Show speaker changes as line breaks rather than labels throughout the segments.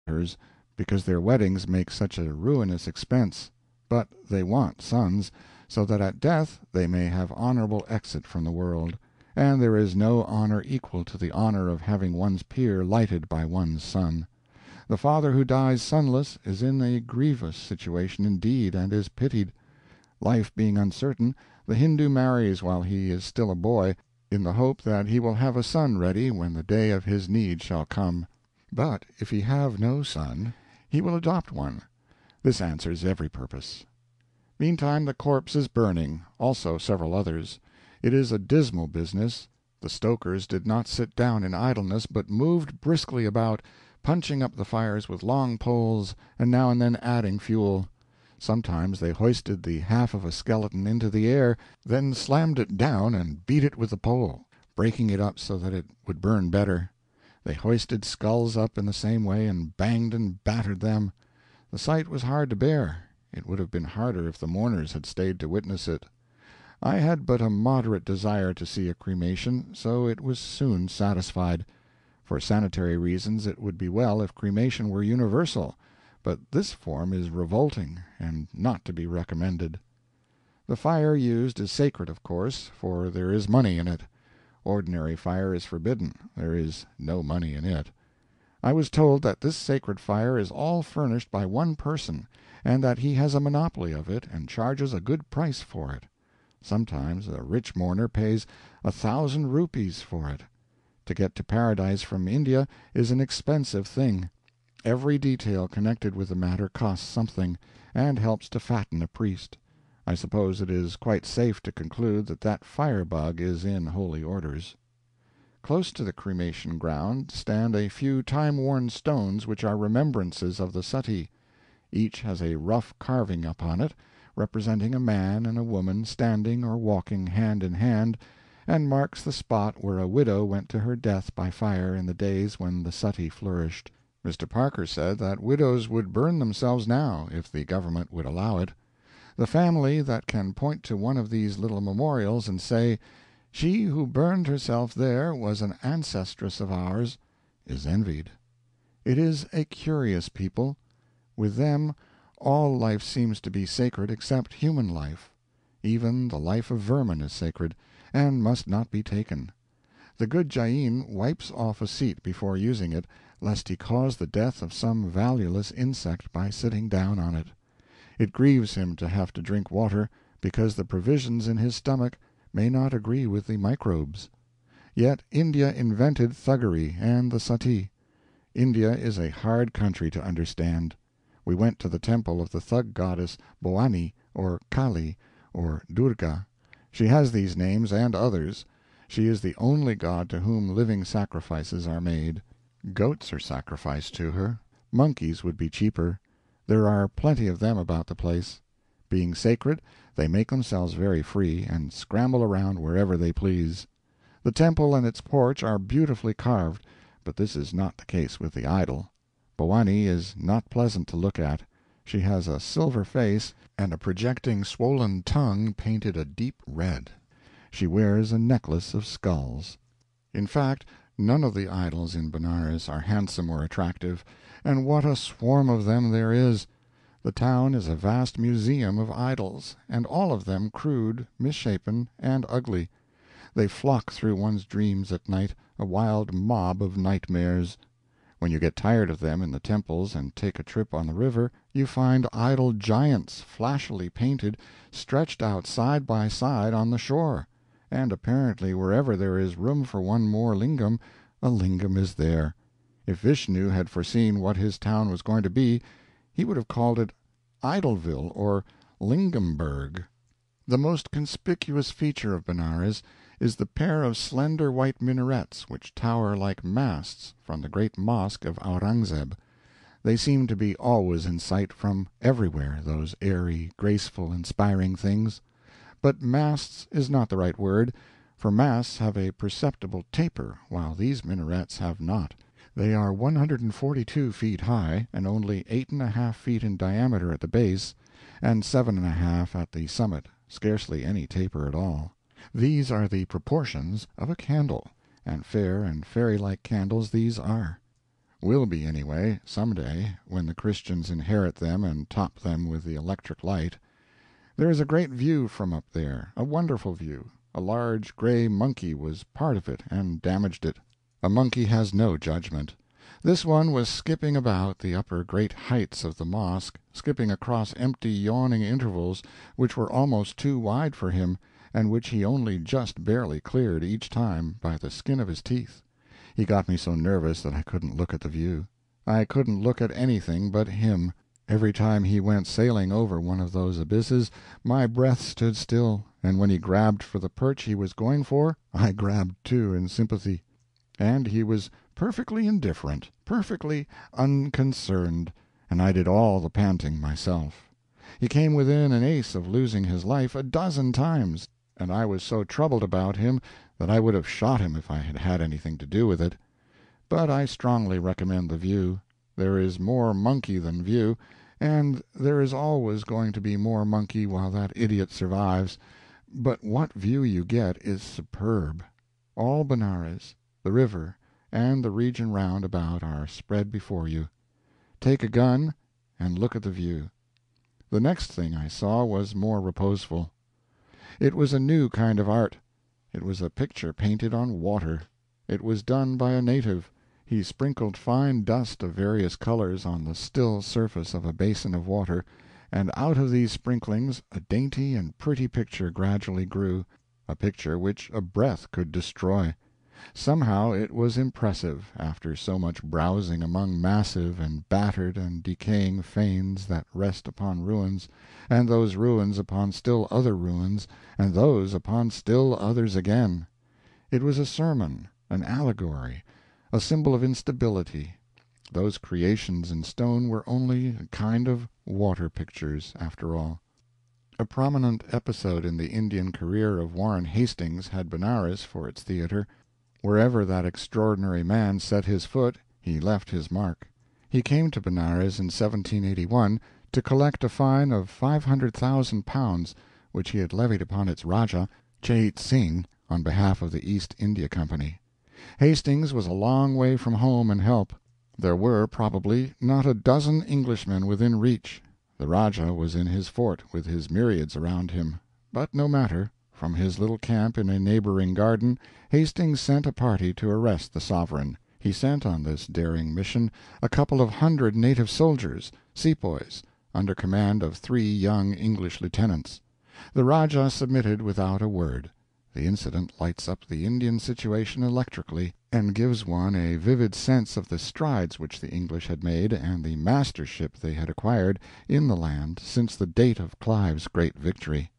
daughters, because their weddings make such a ruinous expense, but they want sons, so that at death they may have honorable exit from the world, and there is no honor equal to the honor of having one's pyre lighted by one's son. The father who dies sonless is in a grievous situation indeed, and is pitied. Life being uncertain, the Hindoo marries while he is still a boy, in the hope that he will have a son ready when the day of his need shall come. But if he have no son, he will adopt one. This answers every purpose. Meantime the corpse is burning, also several others. It is a dismal business. The stokers did not sit down in idleness, but moved briskly about, punching up the fires with long poles, and now and then adding fuel. Sometimes they hoisted the half of a skeleton into the air, then slammed it down and beat it with the pole, breaking it up so that it would burn better. They hoisted skulls up in the same way, and banged and battered them. The sight was hard to bear. It would have been harder if the mourners had stayed to witness it. I had but a moderate desire to see a cremation, so it was soon satisfied. For sanitary reasons it would be well if cremation were universal, but this form is revolting, and not to be recommended. The fire used is sacred, of course, for there is money in it. Ordinary fire is forbidden; there is no money in it. I was told that this sacred fire is all furnished by one person, and that he has a monopoly of it and charges a good price for it. Sometimes a rich mourner pays 1,000 rupees for it. To get to Paradise from India is an expensive thing. Every detail connected with the matter costs something, and helps to fatten a priest. I suppose it is quite safe to conclude that that firebug is in holy orders. Close to the cremation ground stand a few time-worn stones which are remembrances of the suttee. Each has a rough carving upon it, representing a man and a woman standing or walking hand in hand, and marks the spot where a widow went to her death by fire in the days when the suttee flourished. Mr. Parker said that widows would burn themselves now, if the government would allow it. The family that can point to one of these little memorials and say, "She who burned herself there was an ancestress of ours," is envied. It is a curious people. With them all life seems to be sacred except human life. Even the life of vermin is sacred, and must not be taken. The good Jain wipes off a seat before using it, lest he cause the death of some valueless insect by sitting down on it. It grieves him to have to drink water, because the provisions in his stomach may not agree with the microbes. Yet India invented thuggery and the suttee. India is a hard country to understand. We went to the temple of the thug goddess Bhoani, or Kali, or Durga. She has these names and others. She is the only god to whom living sacrifices are made. Goats are sacrificed to her. Monkeys would be cheaper. There are plenty of them about the place. Being sacred, they make themselves very free, and scramble around wherever they please. The temple and its porch are beautifully carved, but this is not the case with the idol. Bhoani is not pleasant to look at. She has a silver face, and a projecting swollen tongue painted a deep red. She wears a necklace of skulls. In fact, none of the idols in Benares are handsome or attractive, and what a swarm of them there is! The town is a vast museum of idols, and all of them crude, misshapen, and ugly. They flock through one's dreams at night, a wild mob of nightmares. When you get tired of them in the temples and take a trip on the river, you find idol giants, flashily painted, stretched out side by side on the shore. And apparently wherever there is room for one more lingam, a lingam is there. If Vishnu had foreseen what his town was going to be, he would have called it Idolville or Lingamburg. The most conspicuous feature of Benares is the pair of slender white minarets which tower like masts from the great mosque of Aurangzeb. They seem to be always in sight from everywhere, those airy, graceful, inspiring things. But masts is not the right word, for masts have a perceptible taper, while these minarets have not. They are 142 feet high, and only 8½ feet in diameter at the base, and 7½ at the summit, scarcely any taper at all. These are the proportions of a candle, and fair and fairy-like candles these are. will be anyway, some day, when the Christians inherit them and top them with the electric light. There is a great view from up there, a wonderful view. A large gray monkey was part of it and damaged it. A monkey has no judgment. This one was skipping about the upper great heights of the mosque, skipping across empty yawning intervals which were almost too wide for him, and which he only just barely cleared each time by the skin of his teeth. He got me so nervous that I couldn't look at the view. I couldn't look at anything but him. Every time he went sailing over one of those abysses, my breath stood still, and when he grabbed for the perch he was going for, I grabbed too in sympathy. And he was perfectly indifferent, perfectly unconcerned, and I did all the panting myself. He came within an ace of losing his life a dozen times, and I was so troubled about him that I would have shot him if I had had anything to do with it. But I strongly recommend the view. There is more monkey than view, and there is always going to be more monkey while that idiot survives. But what view you get is superb. All Benares, the river, and the region round about are spread before you. Take a gun and look at the view. The next thing I saw was more reposeful. It was a new kind of art. It was a picture painted on water. It was done by a native. He sprinkled fine dust of various colors on the still surface of a basin of water, and out of these sprinklings a dainty and pretty picture gradually grew, a picture which a breath could destroy. Somehow it was impressive, after so much browsing among massive and battered and decaying fanes that rest upon ruins, and those ruins upon still other ruins, and those upon still others again. It was a sermon, an allegory, a symbol of instability. Those creations in stone were only a kind of water pictures, after all. A prominent episode in the Indian career of Warren Hastings had Benares for its theater. Wherever that extraordinary man set his foot, he left his mark. He came to Benares in 1781 to collect a fine of 500,000 pounds, which he had levied upon its Rajah, Chait Singh, on behalf of the East India Company. Hastings was a long way from home and help. There were, probably, not a dozen Englishmen within reach. The Rajah was in his fort, with his myriads around him. But no matter. From his little camp in a neighboring garden, Hastings sent a party to arrest the sovereign. He sent on this daring mission a couple of hundred native soldiers, sepoys, under command of 3 young English lieutenants. The Rajah submitted without a word. The incident lights up the Indian situation electrically, and gives one a vivid sense of the strides which the English had made and the mastership they had acquired in the land since the date of Clive's great victory.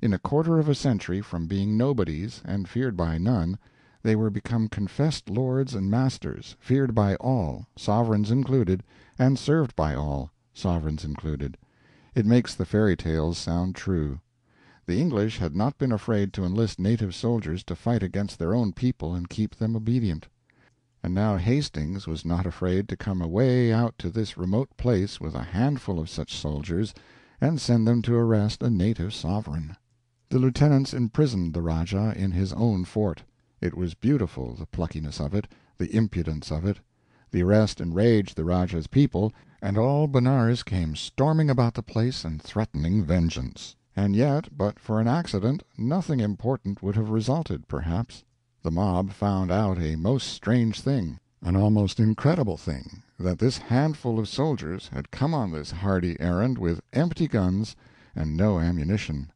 In a quarter of a century, from being nobodies, and feared by none, they were become confessed lords and masters, feared by all, sovereigns included, and served by all, sovereigns included. It makes the fairy tales sound true. The English had not been afraid to enlist native soldiers to fight against their own people and keep them obedient. And now Hastings was not afraid to come away out to this remote place with a handful of such soldiers and send them to arrest a native sovereign. The lieutenants imprisoned the Rajah in his own fort. It was beautiful, the pluckiness of it, the impudence of it. The arrest enraged the Rajah's people, and all Benares came storming about the place and threatening vengeance. And yet, but for an accident, nothing important would have resulted, perhaps. The mob found out a most strange thing, an almost incredible thing, that this handful of soldiers had come on this hardy errand with empty guns and no ammunition.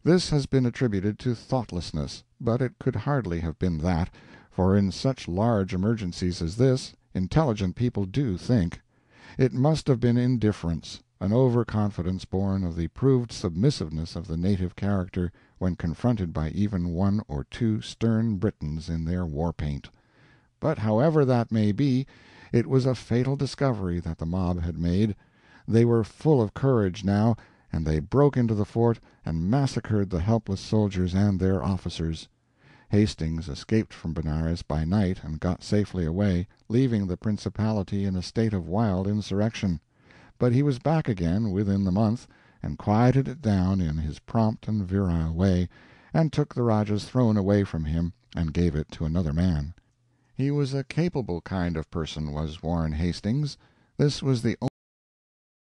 This has been attributed to thoughtlessness, but it could hardly have been that, for in such large emergencies as this, intelligent people do think. It must have been indifference, an overconfidence born of the proved submissiveness of the native character when confronted by even 1 or 2 stern Britons in their war-paint. But however that may be, it was a fatal discovery that the mob had made. They were full of courage now, and they broke into the fort and massacred the helpless soldiers and their officers. Hastings escaped from Benares by night and got safely away, leaving the principality in a state of wild insurrection. But he was back again within the month, and quieted it down in his prompt and virile way, and took the Rajah's throne away from him and gave it to another man. He was a capable kind of person, was Warren Hastings. This was the